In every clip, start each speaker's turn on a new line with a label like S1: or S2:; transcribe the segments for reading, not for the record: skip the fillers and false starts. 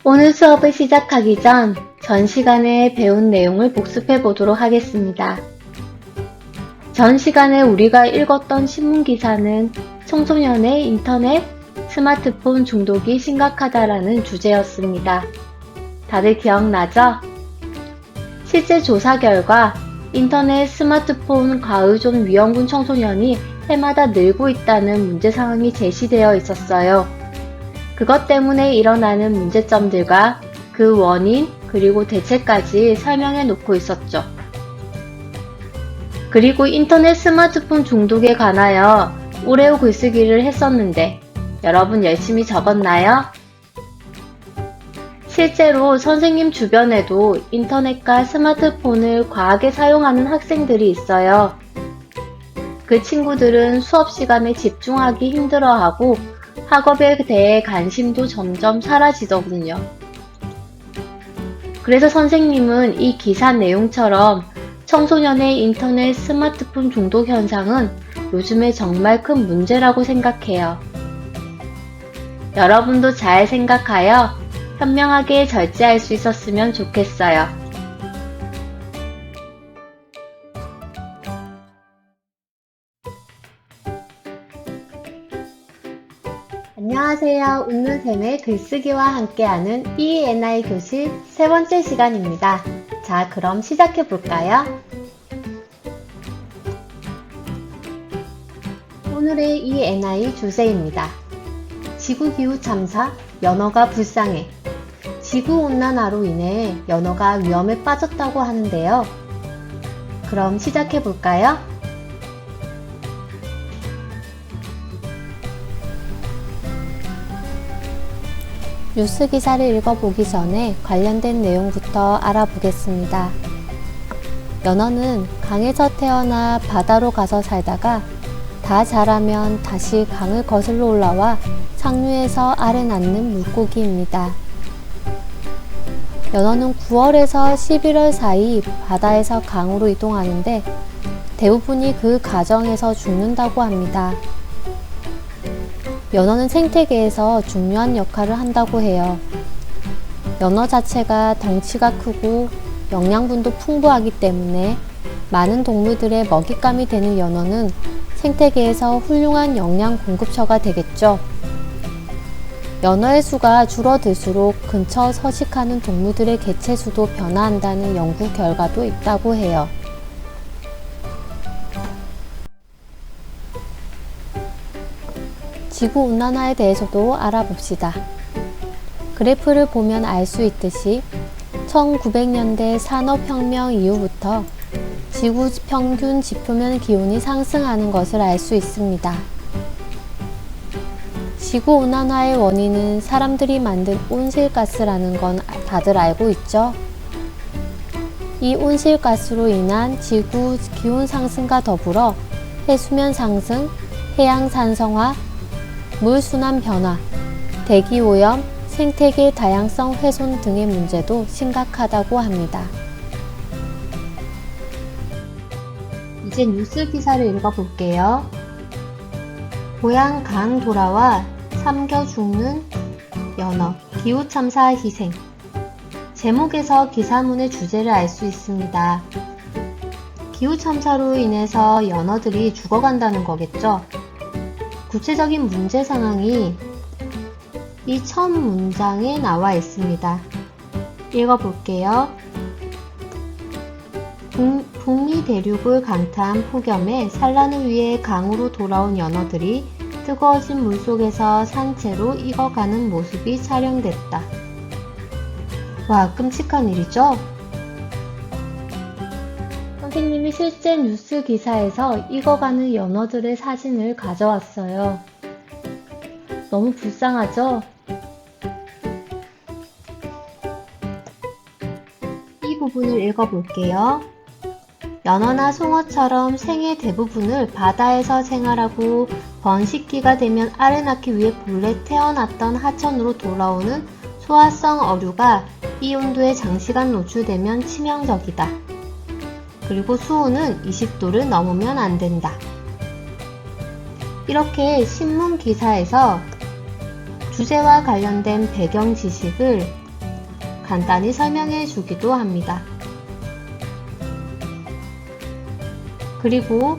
S1: 오늘 수업을 시작하기 전 시간에 배운 내용을 복습해 보도록 하겠습니다. 전 시간에 우리가 읽었던 신문기사는 청소년의 인터넷, 스마트폰 중독이 심각하다라는 주제였습니다. 다들 기억나죠? 실제 조사 결과 인터넷, 스마트폰 과의존 위험군 청소년이 해마다 늘고 있다는 문제 상황이 제시되어 있었어요. 그것 때문에 일어나는 문제점들과 그 원인 그리고 대책까지 설명해 놓고 있었죠. 그리고 인터넷 스마트폰 중독에 관하여 오레오 글쓰기를 했었는데 여러분 열심히 적었나요? 실제로 선생님 주변에도 인터넷과 스마트폰을 과하게 사용하는 학생들이 있어요. 그 친구들은 수업 시간에 집중하기 힘들어하고 학업에 대해 관심도 점점 사라지더군요. 그래서 선생님은 이 기사 내용처럼 청소년의 인터넷 스마트폰 중독 현상은 요즘에 정말 큰 문제라고 생각해요. 여러분도 잘 생각하여 현명하게 절제할 수 있었으면 좋겠어요. 안녕하세요. 웃는샘의 글쓰기와 함께하는 ENI 교실 세 번째 시간입니다. 자, 그럼 시작해 볼까요? 오늘의 ENI 주제입니다. 지구기후 참사, 연어가 불쌍해. 지구온난화로 인해 연어가 위험에 빠졌다고 하는데요. 그럼 시작해 볼까요? 뉴스 기사를 읽어보기 전에 관련된 내용부터 알아보겠습니다. 연어는 강에서 태어나 바다로 가서 살다가 다 자라면 다시 강을 거슬러 올라와 상류에서 알을 낳는 물고기입니다. 연어는 9월에서 11월 사이 바다에서 강으로 이동하는데 대부분이 그 과정에서 죽는다고 합니다. 연어는 생태계에서 중요한 역할을 한다고 해요. 연어 자체가 덩치가 크고 영양분도 풍부하기 때문에 많은 동물들의 먹잇감이 되는 연어는 생태계에서 훌륭한 영양 공급처가 되겠죠. 연어의 수가 줄어들수록 근처 서식하는 동물들의 개체수도 변화한다는 연구 결과도 있다고 해요. 지구온난화에 대해서도 알아봅시다. 그래프를 보면 알 수 있듯이 1900년대 산업혁명 이후부터 지구 평균 지표면 기온이 상승하는 것을 알 수 있습니다. 지구온난화의 원인은 사람들이 만든 온실가스라는 건 다들 알고 있죠? 이 온실가스로 인한 지구 기온 상승과 더불어 해수면 상승, 해양 산성화, 물순환 변화, 대기 오염, 생태계 다양성 훼손 등의 문제도 심각하다고 합니다. 이제 뉴스 기사를 읽어볼게요. 고향 강 돌아와 삼겨 죽는 연어, 기후참사 희생. 제목에서 기사문의 주제를 알 수 있습니다. 기후참사로 인해서 연어들이 죽어간다는 거겠죠? 구체적인 문제 상황이 이 첫 문장에 나와 있습니다. 읽어볼게요. 북미 대륙을 강타한 폭염에 산란을 위해 강으로 돌아온 연어들이 뜨거워진 물속에서 산채로 익어가는 모습이 촬영됐다. 와, 끔찍한 일이죠? 선생님이 실제 뉴스 기사에서 익어가는 연어들의 사진을 가져왔어요. 너무 불쌍하죠? 이 부분을 읽어볼게요. 연어나 송어처럼 생의 대부분을 바다에서 생활하고 번식기가 되면 알을 낳기 위해 본래 태어났던 하천으로 돌아오는 소화성 어류가 이 온도에 장시간 노출되면 치명적이다. 그리고 수온은 20도를 넘으면 안 된다. 이렇게 신문 기사에서 주제와 관련된 배경 지식을 간단히 설명해 주기도 합니다. 그리고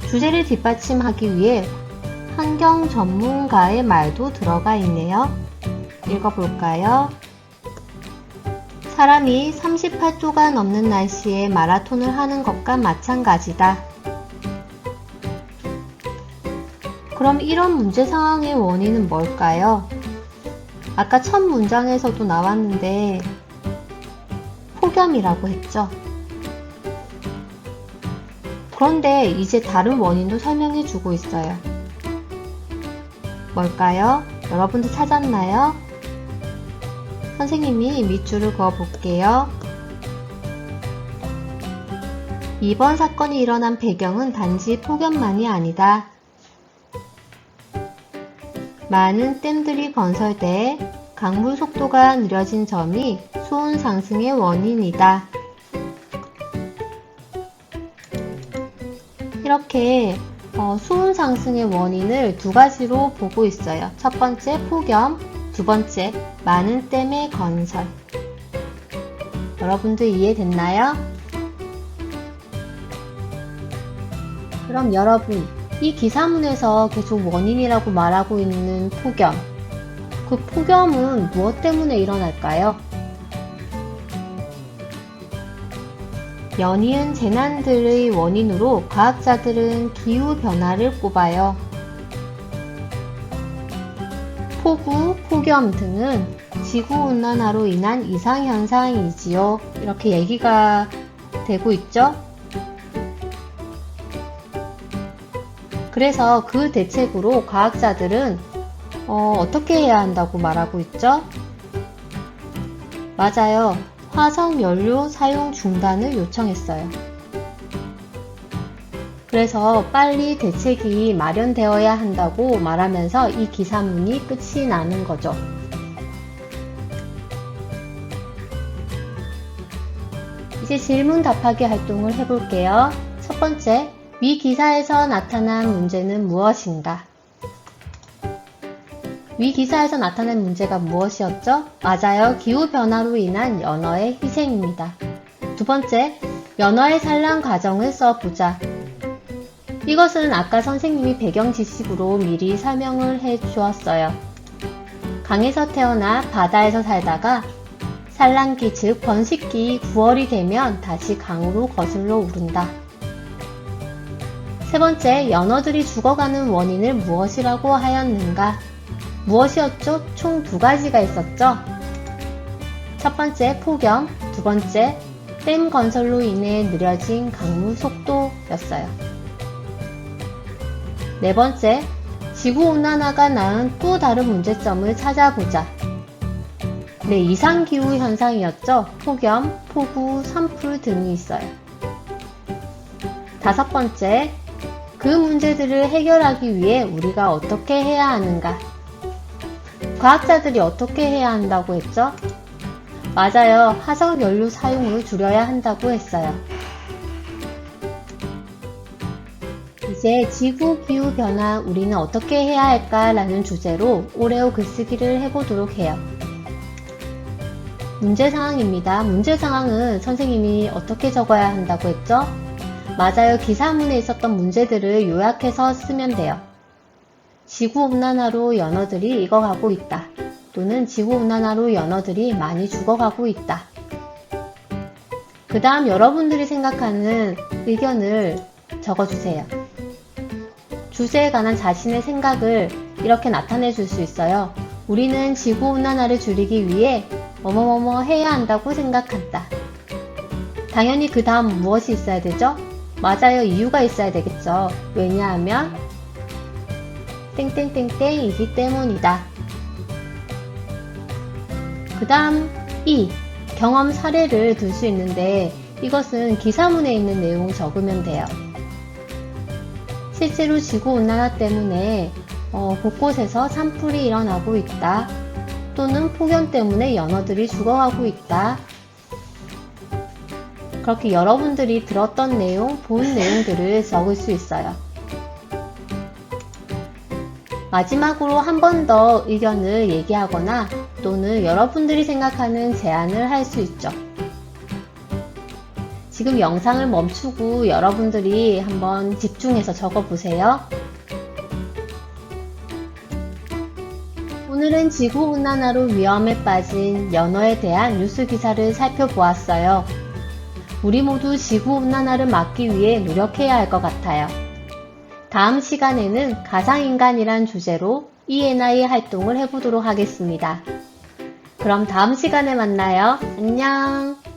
S1: 주제를 뒷받침하기 위해 환경 전문가의 말도 들어가 있네요. 읽어볼까요? 사람이 38도가 넘는 날씨에 마라톤을 하는 것과 마찬가지다. 그럼 이런 문제 상황의 원인은 뭘까요? 아까 첫 문장에서도 나왔는데 폭염이라고 했죠. 그런데 이제 다른 원인도 설명해 주고 있어요. 뭘까요? 여러분도 찾았나요? 선생님이 밑줄을 그어 볼게요. 이번 사건이 일어난 배경은 단지 폭염만이 아니다. 많은 댐들이 건설돼 강물 속도가 느려진 점이 수온 상승의 원인이다. 이렇게 수온 상승의 원인을 두 가지로 보고 있어요. 첫 번째 폭염, 두 번째 많은 댐의 건설. 여러분들 이해됐나요? 그럼 여러분, 이 기사문에서 계속 원인이라고 말하고 있는 폭염, 그 폭염은 무엇 때문에 일어날까요? 연이은 재난들의 원인으로 과학자들은 기후변화를 꼽아요. 폭우, 폭염 등은 지구온난화로 인한 이상현상이지요. 이렇게 얘기가 되고 있죠. 그래서 그 대책으로 과학자들은 어떻게 해야 한다고 말하고 있죠? 맞아요. 화석연료 사용 중단을 요청했어요. 그래서 빨리 대책이 마련되어야 한다고 말하면서 이 기사문이 끝이 나는 거죠. 이제 질문 답하기 활동을 해볼게요. 첫 번째, 위 기사에서 나타난 문제는 무엇인가? 위 기사에서 나타난 문제가 무엇이었죠? 맞아요. 기후변화로 인한 연어의 희생입니다. 두 번째, 연어의 산란 과정을 써보자. 이것은 아까 선생님이 배경 지식으로 미리 설명을 해 주었어요. 강에서 태어나 바다에서 살다가 산란기 즉 번식기 9월이 되면 다시 강으로 거슬러 오른다. 세 번째, 연어들이 죽어가는 원인을 무엇이라고 하였는가? 무엇이었죠? 총 두 가지가 있었죠? 첫 번째, 폭염, 두 번째, 댐 건설로 인해 느려진 강물 속도였어요. 네 번째, 지구온난화가 낳은 또 다른 문제점을 찾아보자. 네, 이상기후 현상이었죠? 폭염, 폭우, 산불 등이 있어요. 다섯 번째, 그 문제들을 해결하기 위해 우리가 어떻게 해야 하는가? 과학자들이 어떻게 해야 한다고 했죠? 맞아요. 화석연료 사용을 줄여야 한다고 했어요. 이제 지구기후변화 우리는 어떻게 해야 할까? 라는 주제로 오레오 글쓰기를 해보도록 해요. 문제상황입니다. 문제상황은 선생님이 어떻게 적어야 한다고 했죠? 맞아요. 기사문에 있었던 문제들을 요약해서 쓰면 돼요. 지구온난화로 연어들이 익어가고 있다. 또는 지구온난화로 연어들이 많이 죽어가고 있다. 그 다음 여러분들이 생각하는 의견을 적어주세요. 주제에 관한 자신의 생각을 이렇게 나타내 줄 수 있어요. 우리는 지구온난화를 줄이기 위해 뭐뭐뭐뭐 해야 한다고 생각한다. 당연히 그 다음 무엇이 있어야 되죠? 맞아요. 이유가 있어야 되겠죠. 왜냐하면 땡땡땡땡이기 때문이다. 그 다음 경험 사례를 들 수 있는데 이것은 기사문에 있는 내용 적으면 돼요. 실제로 지구온난화 때문에 곳곳에서 산불이 일어나고 있다. 또는 폭염 때문에 연어들이 죽어가고 있다. 그렇게 여러분들이 들었던 내용, 본 내용들을 적을 수 있어요. 마지막으로 한 번 더 의견을 얘기하거나 또는 여러분들이 생각하는 제안을 할 수 있죠. 지금 영상을 멈추고 여러분들이 한번 집중해서 적어보세요. 오늘은 지구온난화로 위험에 빠진 연어에 대한 뉴스 기사를 살펴보았어요. 우리 모두 지구온난화를 막기 위해 노력해야 할 것 같아요. 다음 시간에는 가상인간이란 주제로 E&I 활동을 해보도록 하겠습니다. 그럼 다음 시간에 만나요. 안녕!